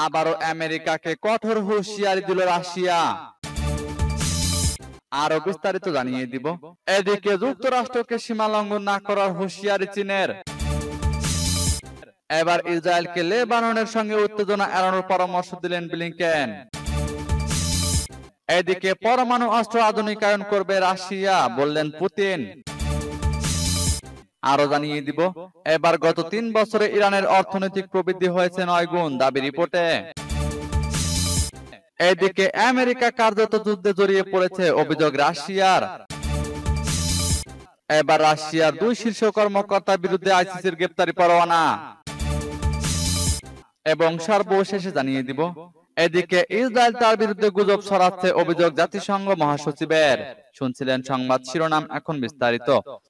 আবারও আমেরিকাকে কঠোর হুঁশিয়ারি দিল রাশিয়া। আরো বিস্তারিত জানিয়ে দিব। এদিকে যুক্তরাষ্ট্রকে সীমা লঙ্ঘন না করার হুঁশিয়ারি চীনের। এবার ইসরায়েলকে লেবাননের সঙ্গে উত্তেজনা এড়ানোর পরামর্শ দিলেন ব্লিংকেন। এদিকে পরমাণু অস্ত্র আধুনিকায়ন করবে রাশিয়া, বললেন পুতিন। আরো জানিয়ে দিব, এবার গত 3 বছরে ইরানের অর্থনৈতিক প্রবৃদ্ধি হয়েছে 9 গুণ, দাবি রিপোর্টে। এদিকে আমেরিকা কার্যত যুদ্ধে জড়িয়ে পড়েছে, অভিযোগ রাশিয়ার। এবার রাশিয়ার 2 শীর্ষ কর্মকর্তার বিরুদ্ধে আইসিসির গ্রেপ্তারি পরোয়ানা। এবং সর্বশেষে জানিয়ে দিব, এদিকে ইসরায়েল তার বিরুদ্ধে গুজব ছড়াচ্ছে, অভিযোগ জাতিসংঘ মহাসচিবের। শুনছিলেন সংবাদ শিরোনাম, এখন বিস্তারিত।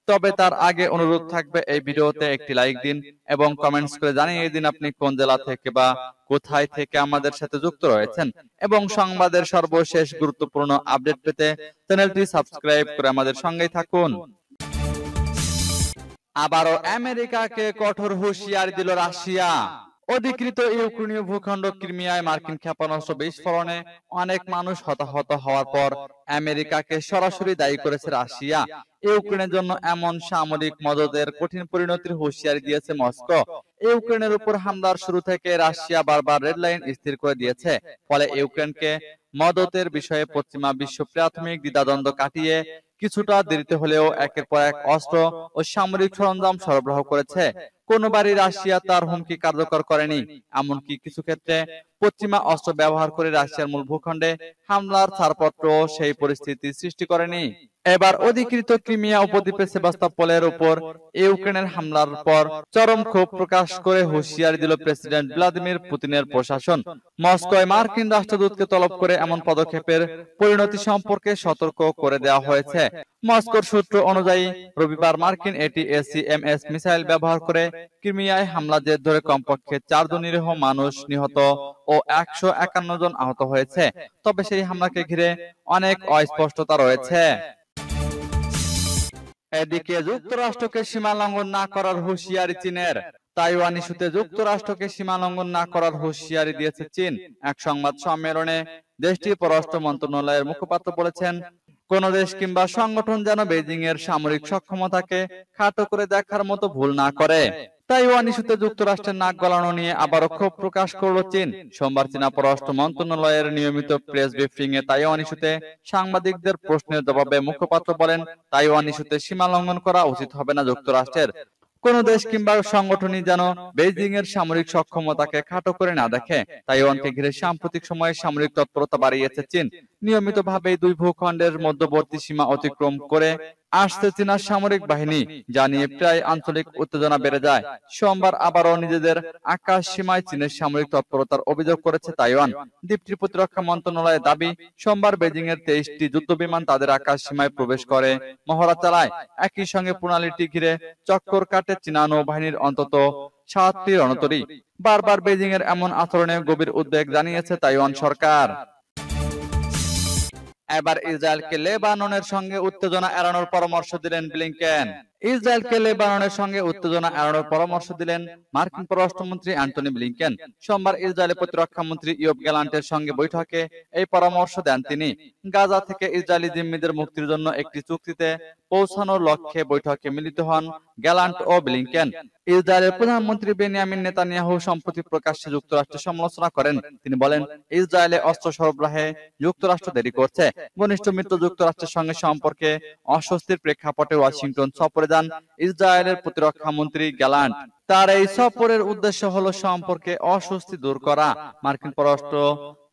তবে তার আগে অনুরোধ থাকবে এই ভিডিওতে একটি লাইক দিন এবং কমেন্টস করে জানিয়ে দিন আপনি কোন জেলা থেকে বা কোথায় থেকে আমাদের সাথে যুক্ত রয়েছেন, এবং সংবাদের সর্বশেষ গুরুত্বপূর্ণ আপডেট পেতে চ্যানেলটি সাবস্ক্রাইব করে আমাদের সঙ্গেই থাকুন। আবারও আমেরিকাকে কঠোর হুঁশিয়ারি দিল রাশিয়া। অধিকৃত ইউক্রেনীয় ভূখণ্ড ক্রিমিয়ায় মার্কিন ক্ষেপণাস্ত্র বিস্ফোরণে অনেক মানুষ হতাহত হওয়ার পর আমেরিকাকে সরাসরি দায়ী করেছে রাশিয়া। ইউক্রেনের জন্য এমন সামরিক মদদের কঠিন পরিণতির হুঁশিয়ারি দিয়েছে মস্কো। ইউক্রেনের উপর হামলার শুরু থেকে রাশিয়া বারবার রেড লাইন স্থির করে দিয়েছে। ফলে ইউক্রেনকে মদতের বিষয়ে পশ্চিমা বিশ্ব প্রাথমিক দ্বিধাদ্বন্দ্ব কাটিয়ে কিছুটা দেরিতে হলেও একের পর এক অস্ত্র ও সামরিক সরঞ্জাম সরবরাহ করেছে। কোনোবারই রাশিয়া তার হুমকি কার্যকর করেনি, এমনকি কিছু ক্ষেত্রে পশ্চিমা অস্ত্র ব্যবহার করে রাশিয়ার মূল ভূখণ্ডে হামলার ছাড়পত্র সেই পরিস্থিতি সৃষ্টি করেনি। এবার অধিকৃত ক্রিমিয়া উপদ্বীপে সেভাস্তোপোলের উপর ইউক্রেনের হামলার পর চরম ক্ষোভ প্রকাশ করে হুঁশিয়ারি দিল প্রেসিডেন্ট ভ্লাদিমির পুতিনের প্রশাসন। মস্কোয় মার্কিন রাষ্ট্রদূতকে তলব করে এমন পদক্ষেপের পরিণতি সম্পর্কে সতর্ক করে দেওয়া হয়েছে। মস্কোর সূত্র অনুযায়ী রবিবার মার্কিন এটিএসিএমএস মিসাইল ব্যবহার করে ক্রিমিয়ায় হামলা জের ধরে কমপক্ষে 4 জন নিরীহ মানুষ নিহত ও 151 জন আহত হয়েছে। তবে সেই হামলাকে ঘিরে অনেক অস্পষ্টতা রয়েছে। এদিকে যুক্তরাষ্ট্রকে সীমা লঙ্ঘন না করার হুঁশিয়ারি চীনের। তাইওয়ান ইস্যুতে যুক্তরাষ্ট্রকে সীমা লঙ্ঘন না করার হুঁশিয়ারি দিয়েছে চীন। এক সংবাদ সম্মেলনে দেশটির পররাষ্ট্র মন্ত্রণালয়ের মুখপাত্র বলেছেন, কোন দেশ কিংবা সংগঠন যেন বেজিং এর সামরিক সক্ষমতাকে খাটো করে দেখার মতো ভুল না করে। তাইওয়ান ইস্যুতে যুক্তরাষ্ট্রের নাক গলানো নিয়ে আবারও ক্ষোভ প্রকাশ করল চীন। সোমবার চীনা পররাষ্ট্র মন্ত্রণালয়ের নিয়মিত প্রেস ব্রিফিং এ তাইওয়ান ইস্যুতে সাংবাদিকদের প্রশ্নের জবাবে মুখপাত্র বলেন, তাইওয়ান ইস্যুতে সীমা লঙ্ঘন করা উচিত হবে না যুক্তরাষ্ট্রের। কোন দেশ কিংবা সংগঠনই যেন বেইজিং এর সামরিক সক্ষমতাকে খাটো করে না দেখে। তাইওয়ানকে ঘিরে সাম্প্রতিক সময়ে সামরিক তৎপরতা বাড়িয়েছে চীন। নিয়মিতভাবেই 2 ভূখণ্ডের মধ্যবর্তী সীমা অতিক্রম করে আসছে চীনা সামরিক বাহিনী, যা নিয়ে প্রায় আঞ্চলিক উত্তেজনা বেড়ে যায়। সোমবার আবারও নিজেদের আকাশ সীমায় চীনের সামরিক তৎপরতার অভিযোগ করেছে তাইওয়ান। দ্বীপটির প্রতিরক্ষা মন্ত্রণালয়ের দাবি, সোমবার বেজিং এর 23টি যুদ্ধবিমান তাদের আকাশ সীমায় প্রবেশ করে মহড়া চালায়। একই সঙ্গে প্রণালীটি ঘিরে চক্কর কাটে চীনা নৌবাহিনীর অন্তত 7টি রণতরী। বারবার বেজিং এর এমন আচরণে গভীর উদ্বেগ জানিয়েছে তাইওয়ান সরকার। এবার ইসরায়েলকে লেবাননের সঙ্গে উত্তেজনা এড়ানোর পরামর্শ দিলেন ব্লিংকেন। ইসরায়েলকে লেবাননের সঙ্গে উত্তেজনা এড়ানোর পরামর্শ দিলেন মার্কিন পররাষ্ট্রমন্ত্রী অ্যান্টনি ব্লিংকেন। সোমবার ইসরায়েলের প্রতিরক্ষা মন্ত্রী ইয়োব গ্যালান্টের সঙ্গে বৈঠকে এই পরামর্শ দেন তিনি। গাজা থেকে ইসরায়েলি জিম্মিদের মুক্তির জন্য একটি চুক্তিতে পৌঁছানোর লক্ষ্যে বৈঠকে মিলিত হন গ্যালান্ট ও ব্লিংকেন। ইসরায়েলের প্রধানমন্ত্রী বেনিয়ামিন নেতানিয়াহু সম্প্রতি প্রকাশ্যে যুক্তরাষ্ট্রের সমালোচনা করেন। তিনি বলেন, ইসরায়েলে অস্ত্র সরবরাহে যুক্তরাষ্ট্র দেরি করছে। ঘনিষ্ঠ মিত্র যুক্তরাষ্ট্রের সঙ্গে সম্পর্কে অস্বস্তির প্রেক্ষাপটে ওয়াশিংটন সফরে যান ইসরায়েলের প্রতিরক্ষা মন্ত্রী গ্যালান্ট। তার এই সফরের উদ্দেশ্য হলো সম্পর্কে অস্বস্তি দূর করা। মার্কিন পররাষ্ট্র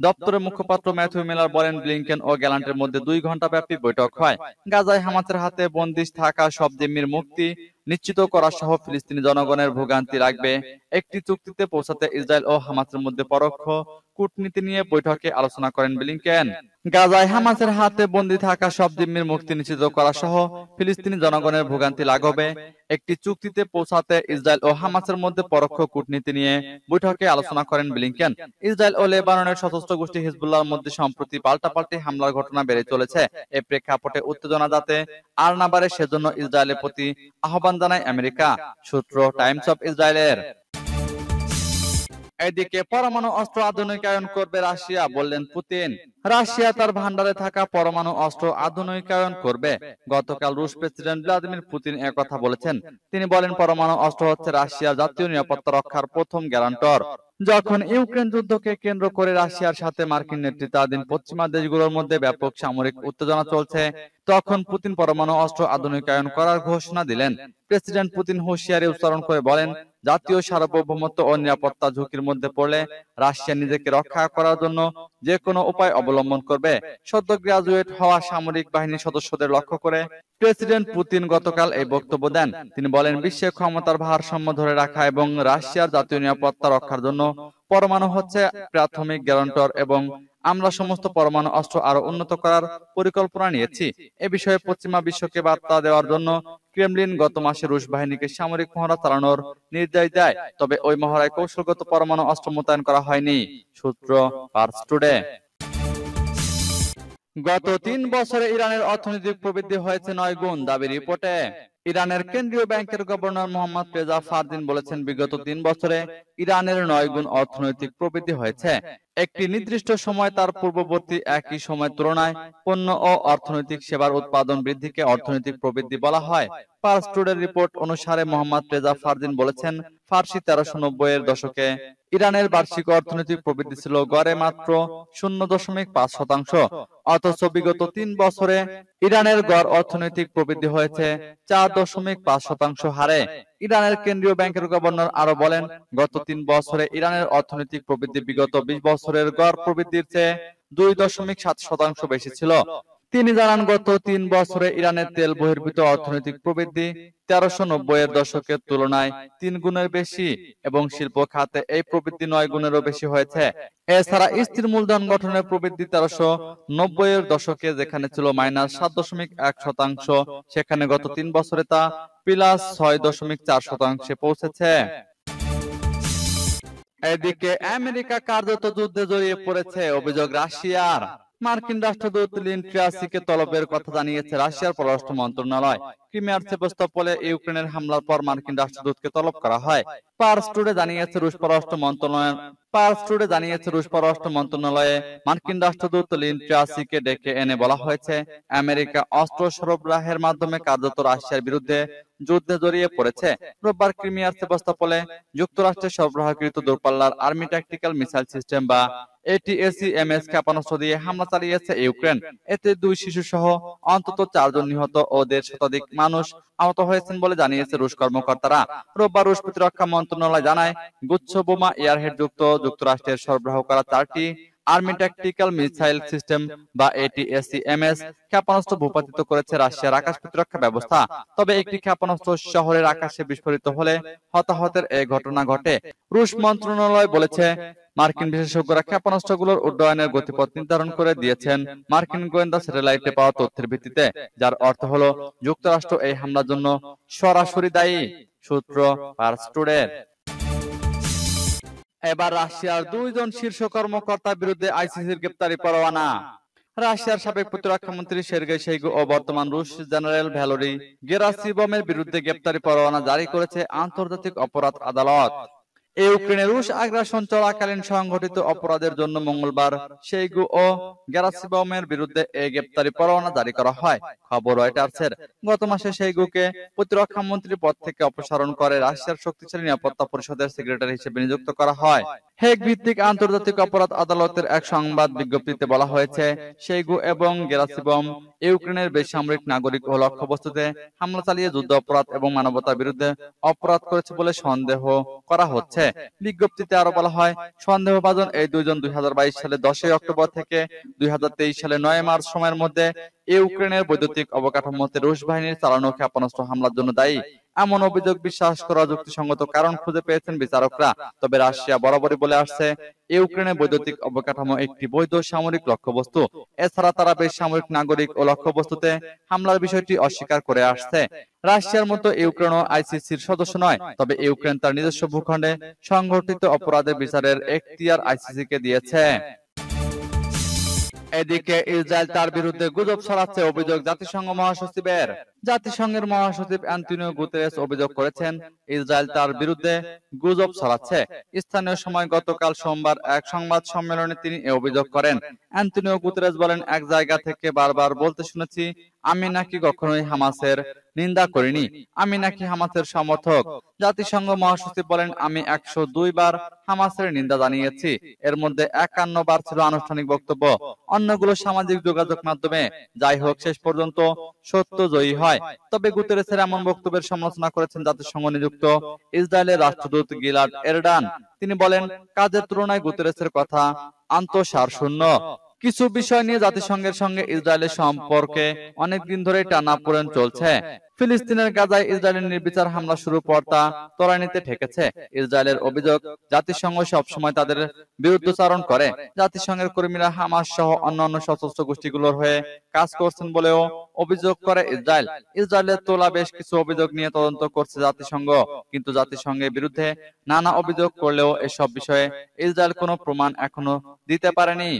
দপ্তরের মুখপাত্র ম্যাথিউ মিলার বলেন, ব্লিংকেন ও গ্যালান্টের মধ্যে 2 ঘন্টা ব্যাপী বৈঠক হয়। গাজায় হামাসের হাতে বন্দি থাকা সব জিম্মির মুক্তি নিশ্চিত করা সহ ফিলিস্তিনি জনগণের ভোগান্তি রাখবে একটি চুক্তিতে পৌঁছাতে ইসরায়েল ও হামাসের মধ্যে পরোক্ষ কূটনীতি নিয়ে বৈঠকে আলোচনা করেন ব্লিংকেন। গাজায় হামাসের হাতে বন্দী থাকা সব জিম্মির মুক্তি নিশ্চিত করা সহ ফিলিস্তিনি জনগণের ভোগান্তি লাঘবে একটি চুক্তিতে পৌঁছাতে ইসরায়েল ও হামাসের মধ্যে পরোক্ষ কূটনীতি নিয়ে বৈঠকে আলোচনা করেন ব্লিংকেন। ইসরায়েল ও লেবাননের সশস্ত্র গোষ্ঠী হিজবুল্লাহর মধ্যে সম্প্রতি পাল্টাপাল্টি হামলার ঘটনা বেড়ে চলেছে। এই প্রেক্ষাপটে উত্তেজনা যাতে আর না বাড়ে সেজন্য ইসরায়েলের প্রতি আহ্বান জানায় আমেরিকা, সূত্র টাইমস অফ ইসরায়েলের। এদিকে পরমাণু অস্ত্র আধুনিকায়ন করবে রাশিয়া, বললেন পুতিন। রাশিয়া তার ভান্ডারে থাকা পরমাণু অস্ত্র আধুনিকায়ন করবে। গতকাল রুশ প্রেসিডেন্ট ভ্লাদিমির পুতিন একথা বলেছেন। তিনি বলেন, পরমাণু অস্ত্র হচ্ছে রাশিয়ার জাতীয় নিরাপত্তা রক্ষার প্রথম গ্যারান্টর। যখন ইউক্রেন যুদ্ধকে কেন্দ্র করে রাশিয়ার সাথে মার্কিন নেতৃত্বাধীন পশ্চিমা দেশগুলোর মধ্যে ব্যাপক সামরিক উত্তেজনা চলছে, তখন পুতিন পরমাণু অস্ত্র আধুনিকায়ন করার ঘোষণা দিলেন। প্রেসিডেন্ট পুতিন হুঁশিয়ারি উচ্চারণ করে বলেন, জাতীয় সার্বভৌমত্ব ও নিরাপত্তা ঝুঁকির মধ্যে পড়লে রাশিয়া নিজেকে রক্ষা করার জন্য যে কোনো উপায় অবলম্বন করবে। সদ্য গ্রাজুয়েট হওয়া সামরিক বাহিনীর সদস্যদের লক্ষ্য করে প্রেসিডেন্ট পুতিন গতকাল এই বক্তব্য দেন। তিনি বলেন, বিশ্বে ক্ষমতার ভারসাম্য ধরে রাখা এবং রাশিয়ার জাতীয় নিরাপত্তা রক্ষার জন্য পরমাণু হচ্ছে প্রাথমিক গ্যারান্টর এবং আমরা সমস্ত পরমাণু অস্ত্র আরো উন্নত করার পরিকল্পনা নিয়েছি। এ বিষয়ে পশ্চিমা বিশ্বকে বার্তা দেওয়ার জন্য ক্রেমলিন গত মাসে রুশ বাহিনীকে সামরিক মহড়া চালানোর নির্দেশ দেয়, তবে ওই মহড়ায় কৌশলগত পরমাণু অস্ত্র মোতায়েন করা হয়নি। সূত্র পার্স টুডে। গত 3 বছরে ইরানের অর্থনৈতিক প্রবৃদ্ধি হয়েছে 9 গুণ, দাবি রিপোর্টে। ইরানের কেন্দ্রীয় ব্যাংকের গভর্নর মোহাম্মদ রেজা ফারদিন বলেছেন, বিগত 3 বছরে ইরানের 9 গুণ অর্থনৈতিক প্রবৃদ্ধি হয়েছে। একটি নির্দিষ্ট সময় তার পূর্ববর্তী একই সময়ের তুলনায় পণ্য ও অর্থনৈতিক সেবার উৎপাদন বৃদ্ধিকে অর্থনৈতিক প্রবৃদ্ধি বলা হয়। পার্স টুডের রিপোর্ট অনুসারে মোহাম্মদ রেজা ফারদিন বলেছেন, ফার্সি 1390 এর দশকে ইরানের বার্ষিক অর্থনৈতিক প্রবৃদ্ধি ছিল গড়ে মাত্র 0.5%, অথচ বিগত 3 বছরে ইরানের গড় অর্থনৈতিক প্রবৃদ্ধি হয়েছে 4.5% হারে। ইরানের কেন্দ্রীয় ব্যাংকের গভর্নর আরো বলেন, গত 3 বছরে ইরানের অর্থনৈতিক প্রবৃদ্ধি বিগত 20 বছরের গড় প্রবৃদ্ধির চেয়ে 2.7% বেশি ছিল। তিনি জানান, গত 3 বছরে ইরানের তেল বহির্ভূত অর্থনৈতিক প্রবৃদ্ধি 1390 এর দশকের তুলনায় 3 গুণের বেশি এবং শিল্প খাতে এই প্রবৃদ্ধি 9 গুণেরও বেশি হয়েছে। এছাড়া স্থির মূলধন গঠনের প্রবৃদ্ধি 1390 এর দশকে যেখানে ছিল -7.1%, সেখানে গত 3 বছরে তা +6.4% পৌঁছেছে। এদিকে আমেরিকা কার্যত যুদ্ধে জড়িয়ে পড়েছে, অভিযোগ রাশিয়ার। মার্কিন রাষ্ট্রদূত লিন ট্রাসিকে তলবের কথা জানিয়েছে রাশিয়ার পররাষ্ট্র মন্ত্রণালয়। ক্রিমিয়ার সেভাস্তোপলে ইউক্রেনের হামলার পর মার্কিন রাষ্ট্রদূতকে তলব করা হয়। পার্স টুডে জানিয়েছে রুশ পররাষ্ট্র মন্ত্রণালয়ে মার্কিন রাষ্ট্রদূত লিন ট্রাসিকে ডেকে এনে বলা হয়েছে, আমেরিকা অস্ত্র সরবরাহের মাধ্যমে কার্যত রাশিয়ার বিরুদ্ধে যুদ্ধে জড়িয়ে পড়েছে। রোববার ক্রিমিয়ার সেভাস্তোপলে যুক্তরাষ্ট্রের সরবরাহকৃত দূরপাল্লার আর্মি ট্যাকটিক্যাল মিসাইল সিস্টেম বা ATACMS ক্ষেপণাস্ত্র দিয়ে হামলা চালিয়েছে ইউক্রেন। এতে 2 শিশু সহ অন্তত 4 জন নিহত ও 1.5 শতাধিক মানুষ আহত হয়েছেন বলে জানিয়েছে রুশ কর্মকর্তারা। রোববার রুশ প্রতিরক্ষা মন্ত্রণালয় জানায়, গুচ্ছ বোমা এয়ারহেড যুক্ত যুক্তরাষ্ট্রের সরবরাহ করা 4টি আর্মি ট্যাকটিক্যাল মিসাইল সিস্টেম বা ATACMS ক্ষেপণাস্ত্র ভূপাতিত করেছে রাশিয়ার আকাশ প্রতিরক্ষা ব্যবস্থা। তবে একটি ক্ষেপণাস্ত্র শহরের আকাশে বিস্ফোরিত হলে হতাহতের এই ঘটনা ঘটে। রুশ মন্ত্রণালয় বলেছে, মার্কিন বিশেষজ্ঞরা ক্ষেপণাস্ত্রগুলোর উড্ডয়নের গতিপথ নির্ধারণ করে দিয়েছেন মার্কিন গোয়েন্দা স্যাটেলাইটে পাওয়া তথ্যের ভিত্তিতে, যার অর্থ হলো যুক্তরাষ্ট্র এই হামলার জন্য সরাসরি দায়ী। সূত্র পার্স টুডে। এবার রাশিয়ার 2 জন শীর্ষ কর্মকর্তার বিরুদ্ধে আইসিসির গ্রেপ্তারি পরোয়ানা। রাশিয়ার সাবেক প্রতিরক্ষা মন্ত্রী সের্গেই শোইগু ও বর্তমান রুশ জেনারেল ভ্যালেরি গেরাসিমোভের বিরুদ্ধে গ্রেপ্তারি পরোয়ানা জারি করেছে আন্তর্জাতিক অপরাধ আদালত। ইউক্রেনে রুশ আগ্রাসন চলাকালীন সংঘটিত অপরাধের জন্য মঙ্গলবার শোইগু ও গেরাসিমোভের বিরুদ্ধে এই গ্রেপ্তারি পরোয়ানা জারি করা হয়। খবর রয়টার্সের। গত মাসে শোইগুকে প্রতিরক্ষা মন্ত্রী পদ থেকে অপসারণ করে রাশিয়ার শক্তিশালী নিরাপত্তা পরিষদের সেক্রেটারি হিসেবে নিযুক্ত করা হয়। হেগ ভিত্তিক আন্তর্জাতিক অপরাধ আদালতের এক সংবাদ বিজ্ঞপ্তিতে বলা হয়েছে, শোইগু এবং গেরাসিমোভ ইউক্রেনের বেসামরিক নাগরিক ও লক্ষ্যবস্তুতে হামলা চালিয়ে যুদ্ধ অপরাধ এবং মানবতার বিরুদ্ধে অপরাধ করেছে বলে সন্দেহ করা হচ্ছে। বিজ্ঞপ্তিতে আরো বলা হয়, সন্দেহভাজন এই 2 জন 2022 সালে 10 অক্টোবর থেকে 2023 সালে 9 মার্চ সময়ের মধ্যে ইউক্রেনের বৈদ্যুতিক অবকাঠামোতে রুশ বাহিনীর চালানো ক্ষেপণাস্ত্র হামলার জন্য দায়ী। এমন অভিযোগ বিশ্বাস করা যুক্তিসঙ্গত কারণ খুঁজে পেয়েছেন বিচারকরা। তবে রাশিয়া বরাবরই বলে আসছে, ইউক্রেনের বৈদ্যুতিক অবকাঠামো একটি বৈধ সামরিক লক্ষ্যবস্তু। এছাড়া তারা বেসামরিক নাগরিক ও লক্ষ্যবস্তুতে হামলার বিষয়টি অস্বীকার করে আসছে। রাশিয়ার মতো ইউক্রেনও আইসিসির সদস্য নয়, তবে ইউক্রেন তার নিজস্ব ভূখণ্ডে সংঘটিত অপরাধের বিচারের এখতিয়ার আইসিসিকে দিয়েছে। এদিকে ইসরায়েল তার বিরুদ্ধে গুজব ছড়াচ্ছে, অভিযোগ জাতিসংঘ মহাসচিবের। জাতিসংঘের মহাসচিব অ্যান্টনিও গুতেরেস অভিযোগ করেছেন, ইসরায়েল তার বিরুদ্ধে গুজব ছড়াচ্ছে। স্থানীয় সময় গতকাল সোমবার এক সংবাদ সম্মেলনে তিনি এ অভিযোগ করেন। অ্যান্টনিও গুতেরেস বলেন, এক জায়গা থেকে বারবার বলতে শুনেছি আমি নাকি কখনোই হামাসের নিন্দা করিনি, আমি নাকি হামাসের সমর্থক। জাতিসংঘ মহাসচিব বলেন, আমি 102 বার হামাসের নিন্দা জানিয়েছি, এর মধ্যে 51 বার ছিল আনুষ্ঠানিক বক্তব্য, অন্যগুলো সামাজিক যোগাযোগ মাধ্যমে। যাই হোক, শেষ পর্যন্ত সত্য জয়ী হয়। তবে গুতেরেসের এমন বক্তব্যের সমালোচনা করেছেন জাতিসংঘ নিযুক্ত ইসরায়েলের রাষ্ট্রদূত গিলাড এরডান। তিনি বলেন, কাজের তুলনায় গুতেরেসের কথা আন্তঃসারশূন্য। কিছু বিষয় নিয়ে জাতিসংঘের সঙ্গে ইসরায়েলের সম্পর্কে অনেকদিন ধরেই টানাপোড়েন চলছে। ফিলিস্তিনের গাজায় ইসরায়েলের নির্বিচার হামলা শুরু পর তা ত্বরান্বিত ঠেকেছে। ইসরায়েলের অভিযোগ, জাতিসংঘ সবসময় তাদের বিরুদ্ধাচরণ করে। জাতিসংঘের কর্মীরা হামাস সহ অন্যান্য সশস্ত্র গোষ্ঠীগুলোর হয়ে কাজ করছেন বলেও অভিযোগ করে ইসরায়েল। ইসরায়েলের তোলা বেশ কিছু অভিযোগ নিয়ে তদন্ত করছে জাতিসংঘ, কিন্তু জাতিসংঘের বিরুদ্ধে নানা অভিযোগ করলেও এসব বিষয়ে ইসরায়েল কোনো প্রমাণ এখনো দিতে পারেনি।